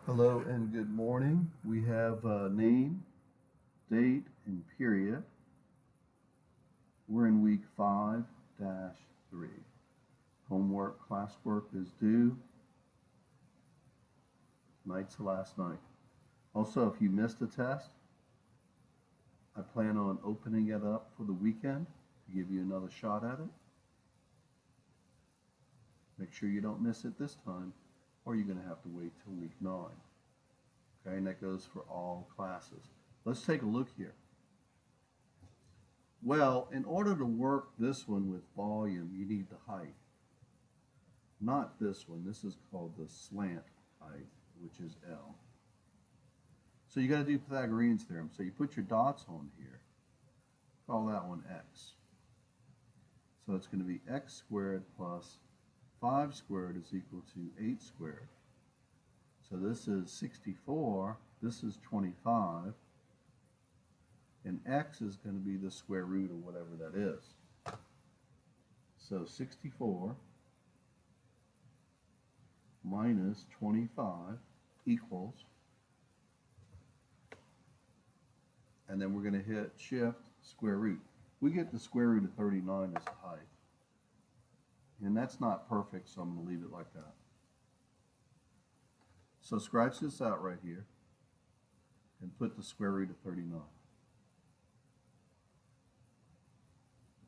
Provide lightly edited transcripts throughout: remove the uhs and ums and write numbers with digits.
Hello and good morning. We have name, date, and period. We're in week 5-3. Homework, classwork is due. Night's the last night. Also, if you missed a test, I plan on opening it up for the weekend to give you another shot at it. Make sure you don't miss it this time, or you're going to have to wait till week 9. Okay, and that goes for all classes. Let's take a look here. Well, in order to work this one with volume, you need the height. Not this one. This is called the slant height, which is L. So you got to do Pythagorean's theorem. So you put your dots on here. Call that one x. So it's going to be x squared plus 5 squared is equal to 8 squared. So this is 64. This is 25. And x is going to be the square root of whatever that is. So 64 minus 25 equals, and then we're going to hit shift square root. We get the square root of 39 as the height. And that's not perfect, so I'm going to leave it like that. So scratch this out right here and put the square root of 39.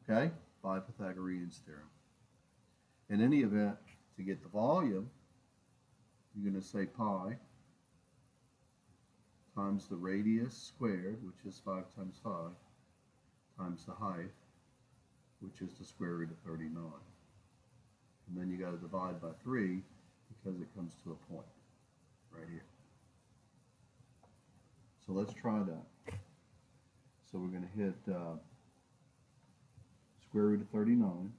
Okay? By Pythagorean's theorem. In any event, to get the volume, you're going to say pi times the radius squared, which is 5 times 5, times the height, which is the square root of 39. And then you got to divide by 3 because it comes to a point right here. So let's try that. So we're going to hit square root of 39,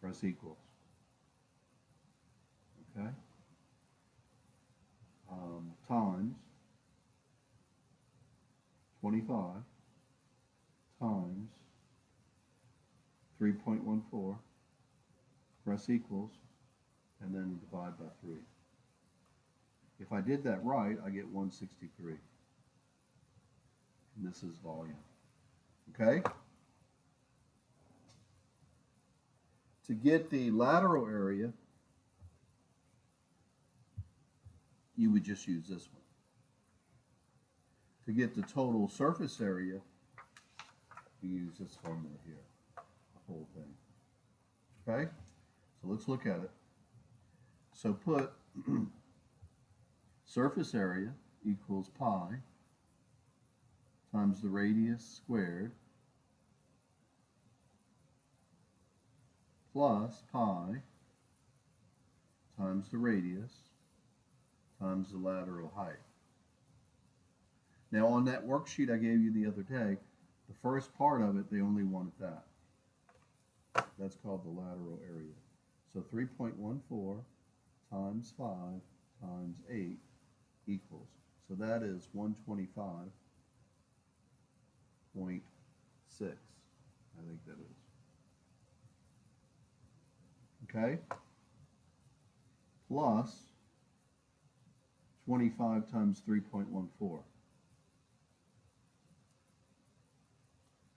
press equals. Okay? Times 25 times 3.14, press equals, and then divide by 3. If I did that right, I get 163. And this is volume. Okay? To get the lateral area, you would just use this one. To get the total surface area, you use this formula here, the whole thing. Okay? So let's look at it. So put surface area equals pi times the radius squared plus pi times the radius times the lateral height. Now on that worksheet I gave you the other day, the first part of it, they only wanted that. That's called the lateral area. So 3.14 times 5 times 8 equals. So that is 125.6. I think that is. Okay? Plus 25 times 3.14.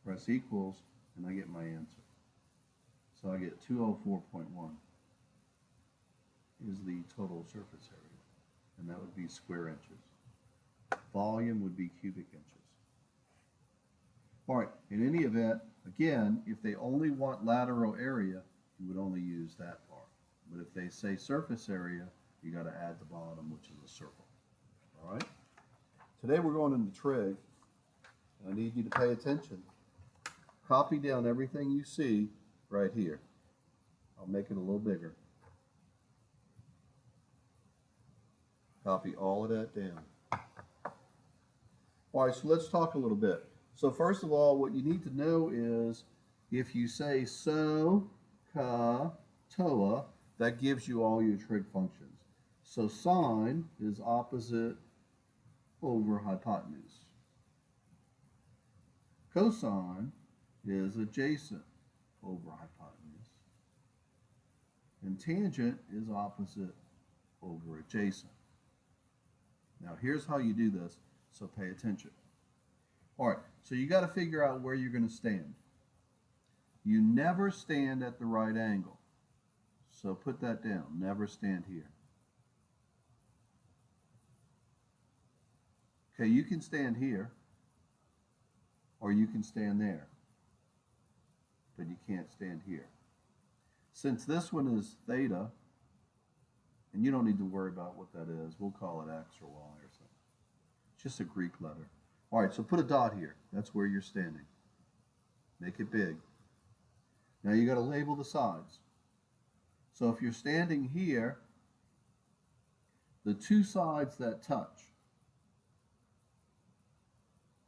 Press equals, and I get my answer. So I get 204.1 is the total surface area, and that would be square inches. Volume would be cubic inches. All right, in any event, again, if they only want lateral area, you would only use that part. But if they say surface area, you got to add the bottom, which is a circle. All right? Today we're going into trig. I need you to pay attention. Copy down everything you see right here. I'll make it a little bigger. Copy all of that down. All right, so let's talk a little bit. So first of all, what you need to know is if you say so, ka, toa, that gives you all your trig functions. So sine is opposite over hypotenuse. Cosine is adjacent over hypotenuse. And tangent is opposite over adjacent. Now here's how you do this, so pay attention. All right, so you got to figure out where you're going to stand. You never stand at the right angle. So put that down, never stand here. Okay, you can stand here, or you can stand there, but you can't stand here. Since this one is theta, and you don't need to worry about what that is, we'll call it X or Y or something. It's just a Greek letter. All right, so put a dot here. That's where you're standing. Make it big. Now you got to label the sides. So if you're standing here, the two sides that touch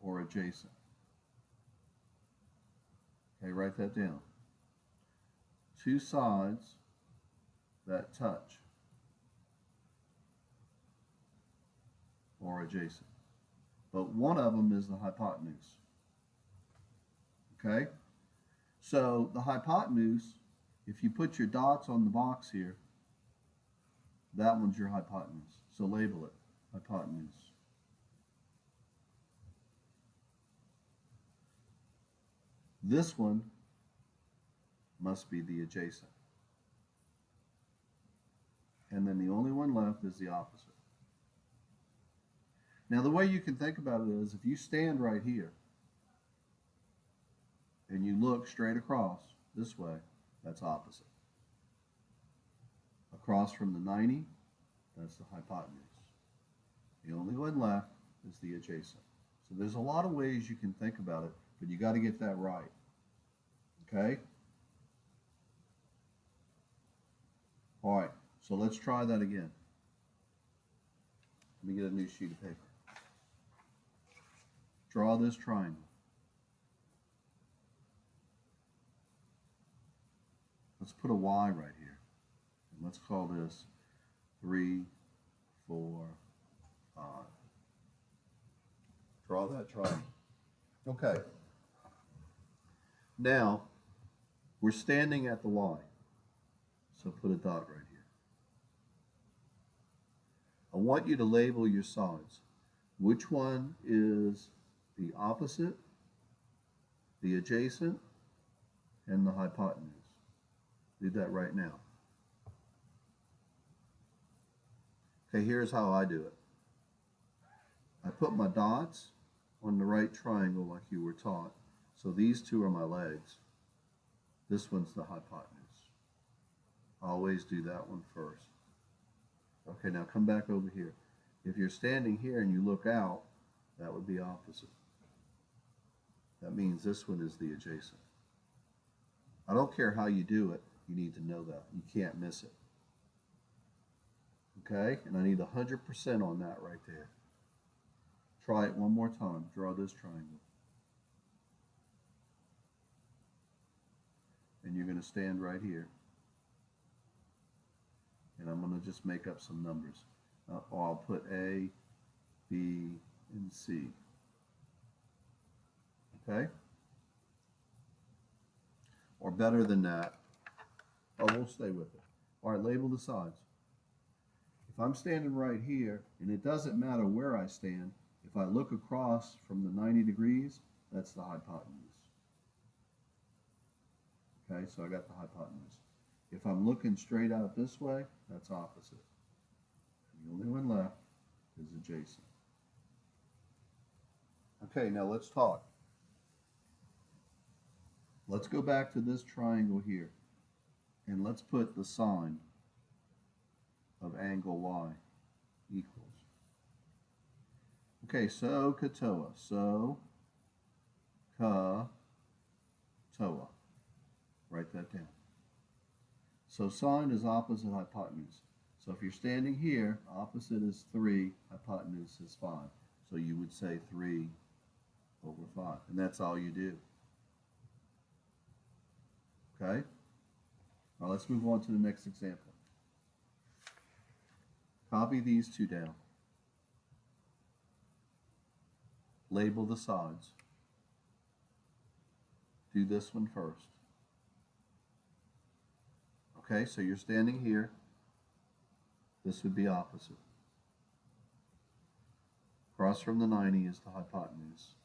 or adjacent. Okay, write that down. Two sides that touch or adjacent. But one of them is the hypotenuse. Okay? So the hypotenuse, if you put your dots on the box here, that one's your hypotenuse. So label it, hypotenuse. This one must be the adjacent. And then the only one left is the opposite. Now the way you can think about it is if you stand right here and you look straight across this way, that's opposite. Across from the 90, that's the hypotenuse. The only one left is the adjacent. So there's a lot of ways you can think about it, but you got to get that right. Okay? All right, so let's try that again. Let me get a new sheet of paper. Draw this triangle. Let's put a Y right here. And let's call this 3, 4, 5. Draw that triangle. Okay. Now, we're standing at the Y. So put a dot right here. I want you to label your sides. Which one is the opposite, the adjacent, and the hypotenuse? Do that right now. Okay, here's how I do it. I put my dots on the right triangle like you were taught. So these two are my legs. This one's the hypotenuse. I always do that one first. Okay, now come back over here. If you're standing here and you look out, that would be opposite. That means this one is the adjacent. I don't care how you do it, you need to know that. You can't miss it. Okay, and I need 100% on that right there. Try it one more time. Draw this triangle. And you're going to stand right here. And I'm going to just make up some numbers. I'll put A, B, and C. Okay? Or better than that. Oh, we'll stay with it. All right, label the sides. If I'm standing right here, and it doesn't matter where I stand, if I look across from the 90 degrees, that's the hypotenuse. Okay, so I got the hypotenuse. If I'm looking straight out this way, that's opposite. The only one left is adjacent. Okay, now let's talk. Let's go back to this triangle here, and let's put the sign of angle Y equals. Okay, so katoa. So ka toa. Write that down. So sine is opposite hypotenuse. So if you're standing here, opposite is 3, hypotenuse is 5. So you would say 3 over 5. And that's all you do. Okay? Now let's move on to the next example. Copy these two down. Label the sides. Do this one first. Okay, so you're standing here. This would be opposite. Across from the 90 is the hypotenuse,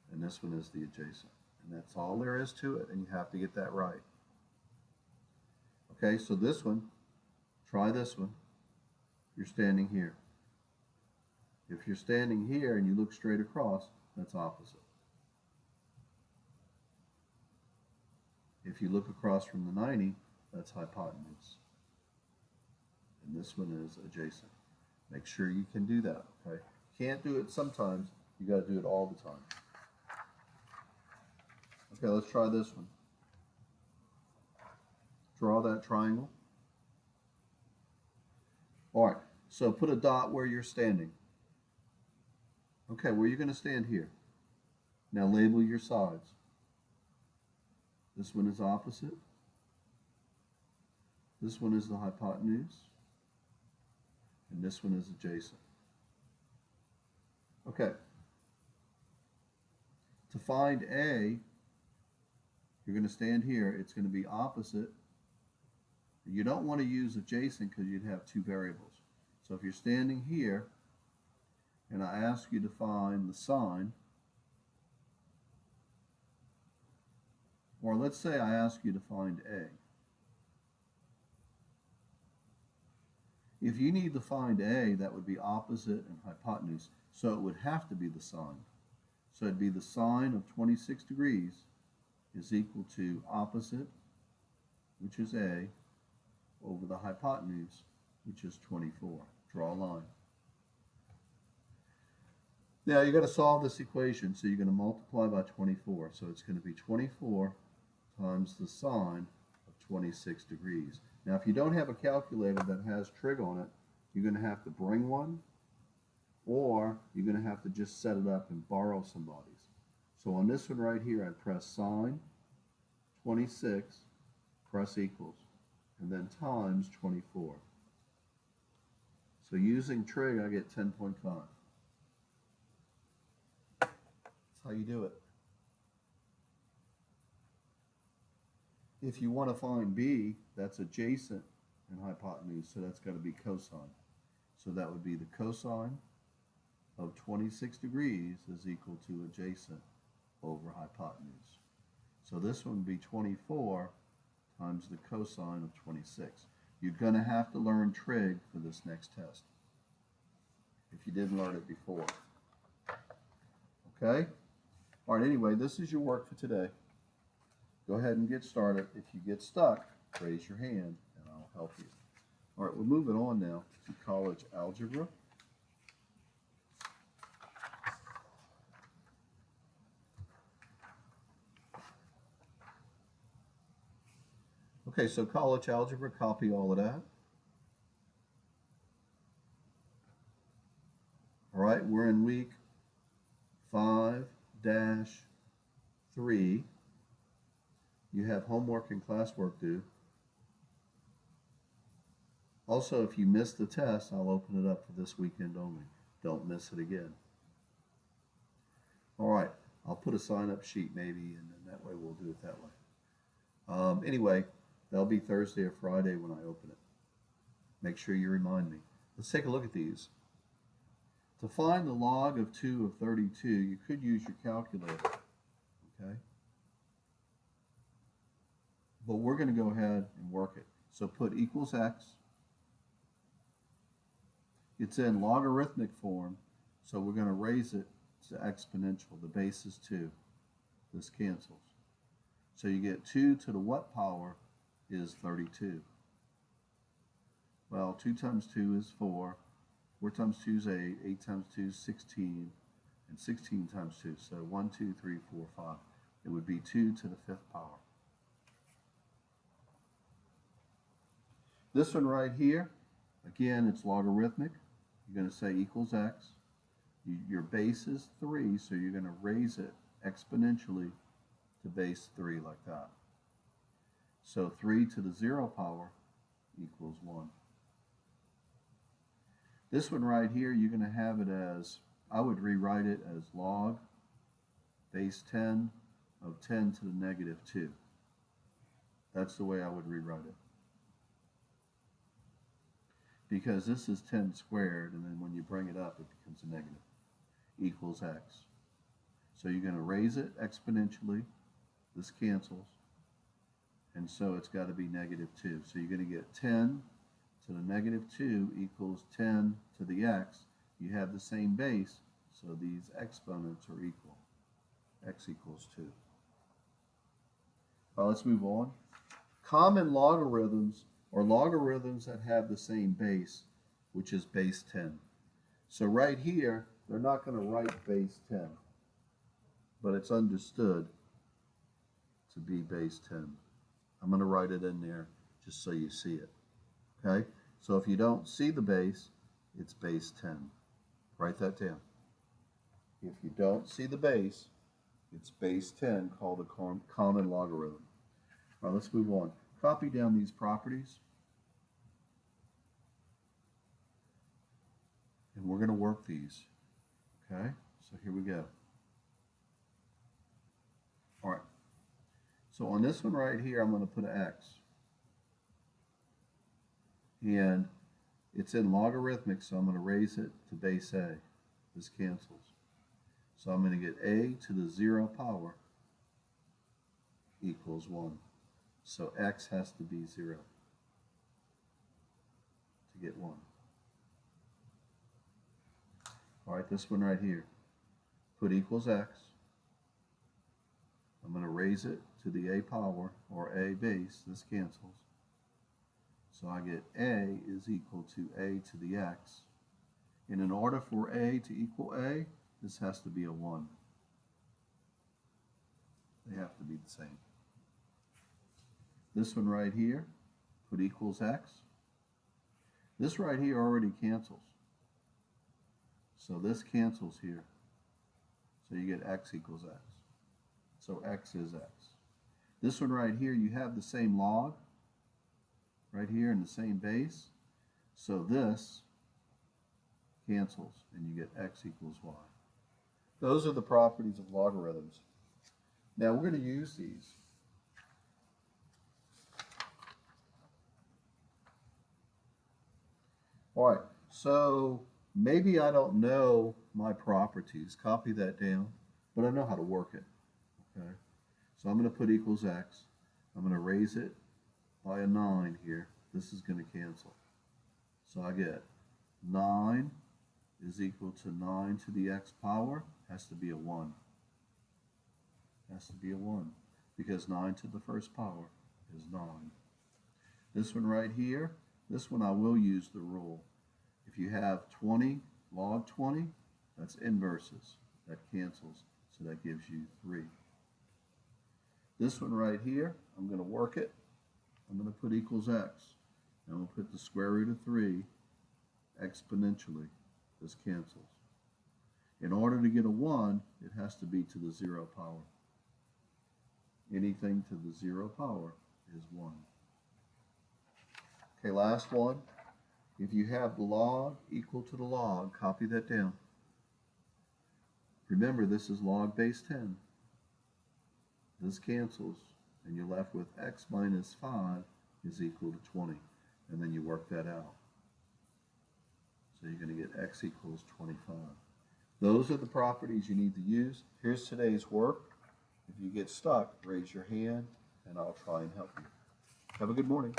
and this one is the adjacent. And that's all there is to it, and you have to get that right. Okay, so this one, try this one. You're standing here. If you're standing here and you look straight across, that's opposite. If you look across from the 90, that's hypotenuse. And this one is adjacent. Make sure you can do that, okay? Can't do it sometimes. You got to do it all the time. Okay, let's try this one. Draw that triangle. All right, so put a dot where you're standing. Okay, where are you going to stand here? Now label your sides. This one is opposite. This one is the hypotenuse. And this one is adjacent. Okay. To find A, you're going to stand here. It's going to be opposite. You don't want to use adjacent because you'd have two variables. So if you're standing here, and I ask you to find the sine, or let's say I ask you to find A. If you need to find A, that would be opposite and hypotenuse, so it would have to be the sine. So it'd be the sine of 26 degrees is equal to opposite, which is A, over the hypotenuse, which is 24. Draw a line. Now you got to solve this equation, so you're going to multiply by 24. So it's going to be 24 times the sine of 26 degrees. Now if you don't have a calculator that has trig on it, you're going to have to bring one, or you're going to have to just set it up and borrow somebody's. So on this one right here, I press sine 26, press equals, and then times 24. So using trig, I get 10.5. That's how you do it. If you want to find B, that's adjacent and hypotenuse, so that's got to be cosine. So that would be the cosine of 26 degrees is equal to adjacent over hypotenuse. So this one would be 24 times the cosine of 26. You're going to have to learn trig for this next test if you didn't learn it before. Okay? All right, anyway, this is your work for today. Go ahead and get started. If you get stuck, raise your hand and I'll help you. All right, we're moving on now to college algebra. Okay, so college algebra, copy all of that. All right, we're in week 5-3. You have homework and classwork due. Also, if you miss the test, I'll open it up for this weekend only. Don't miss it again. All right, I'll put a sign-up sheet maybe, and then that way we'll do it that way. Anyway, that'll be Thursday or Friday when I open it. Make sure you remind me. Let's take a look at these. To find the log of 2 of 32, you could use your calculator, okay? But we're going to go ahead and work it. So put equals x. It's in logarithmic form, so we're going to raise it to exponential. The base is 2. This cancels. So you get 2 to the what power is 32. Well, 2 times 2 is 4. 4 times 2 is 8. 8 times 2 is 16. And 16 times 2. So 1, 2, 3, 4, 5. It would be 2 to the 5th power. This one right here, again, it's logarithmic. You're going to say equals x. Your base is 3, so you're going to raise it exponentially to base 3 like that. So 3 to the 0 power equals 1. This one right here, you're going to have it as, I would rewrite it as log base 10 of 10 to the negative 2. That's the way I would rewrite it. because this is 10 squared, and then when you bring it up, it becomes a negative, equals x. So you're going to raise it exponentially. This cancels. And so it's got to be negative 2. So you're going to get 10 to the negative 2 equals 10 to the x. You have the same base, so these exponents are equal. X equals 2. Well, let's move on. Common logarithms are logarithms that have the same base, which is base 10. So right here, they're not going to write base 10, but it's understood to be base 10. I'm going to write it in there just so you see it. Okay? So if you don't see the base, it's base 10. Write that down. If you don't see the base, it's base 10, called a common logarithm. All right, let's move on. Copy down these properties. And we're going to work these. Okay? So here we go. All right. So on this one right here, I'm going to put an x. And it's in logarithmic, so I'm going to raise it to base a. This cancels. So I'm going to get a to the 0 power equals 1. So x has to be 0 to get 1. All right, this one right here. Put equals x. I'm going to raise it to the a power, or a base. This cancels. So I get a is equal to a to the x. And in order for a to equal a, this has to be a 1. They have to be the same. This one right here, put equals x. This right here already cancels. So this cancels here. So you get x equals x. So x is x. This one right here, you have the same log right here in the same base. So this cancels and you get x equals y. Those are the properties of logarithms. Now we're going to use these. All right, so maybe I don't know my properties. Copy that down, but I know how to work it. Okay, so I'm going to put equals x. I'm going to raise it by a 9 here. This is going to cancel. So I get 9 is equal to 9 to the x power. Has to be a 1. Has to be a 1 because 9 to the first power is 9. This one right here, this one I will use the rule. If you have 20, log 20, that's inverses. That cancels, so that gives you 3. This one right here, I'm going to work it. I'm going to put equals x. And I'm going to put the square root of 3 exponentially. This cancels. In order to get a 1, it has to be to the 0 power. Anything to the 0 power is 1. Okay, last one. If you have the log equal to the log, copy that down. Remember, this is log base 10. This cancels, and you're left with x minus 5 is equal to 20. And then you work that out. So you're going to get x equals 25. Those are the properties you need to use. Here's today's work. If you get stuck, raise your hand, and I'll try and help you. Have a good morning.